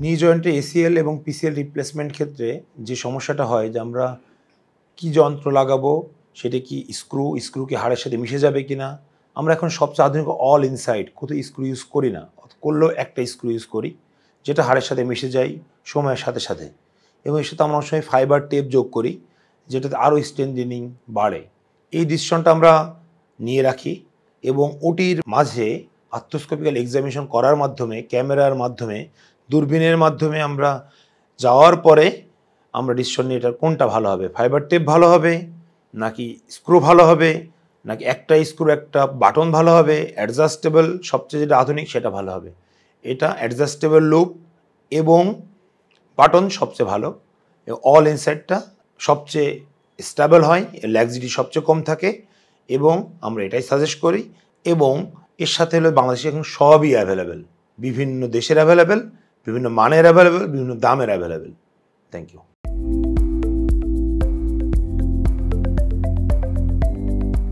নি জয়েন্টে এসিএল এবং পিসিএল রিপ্লেসমেন্ট ক্ষেত্রে যে সমস্যাটা হয় যে আমরা কি যন্ত্র লাগাবো, সেটা কি স্ক্রু কি হাড়ের সাথে মিশে যাবে কিনা। আমরা এখন সবচেয়ে আধুনিক অল ইনসাইড কোথাও স্ক্রু ইউজ করি না, করলেও একটা স্ক্রু ইউজ করি যেটা হাড়ের সাথে মিশে যায় সময়ের সাথে সাথে, এবং এর সাথে আমরা অনেক সময় ফাইবার টেপ যোগ করি যেটাতে আরও স্ট্রেংথেনিং বাড়ে। এই ডিসিশনটা আমরা নিয়ে রাখি এবং ওটির মাঝে আর্থ্রোস্কোপিক্যাল এক্সামিনেশন করার মাধ্যমে, ক্যামেরার মাধ্যমে, দূরবীনের মাধ্যমে আমরা যাওয়ার পরে আমরা ডিসিশন নিই এটা কোনটা ভালো হবে, ফাইবার টেপ ভালো হবে নাকি স্ক্রু ভালো হবে, নাকি একটা স্ক্রু একটা বাটন ভালো হবে, অ্যাডজাস্টেবল সবচেয়ে যেটা আধুনিক সেটা ভালো হবে। এটা অ্যাডজাস্টেবল লুপ এবং বাটন সবচেয়ে ভালো, অল ইনসাইডটা সবচেয়ে স্টেবল হয়, ল্যাক্সিটি সবচেয়ে কম থাকে এবং আমরা এটাই সাজেস্ট করি। এবং এর সাথে হলো বাংলাদেশে এখন সবই অ্যাভেলেবেল, বিভিন্ন দেশের অ্যাভেলেবেল, বিভিন্ন মানের অ্যাভেলেবেল, বিভিন্ন দামের অ্যাভেলেবেল। Thank you.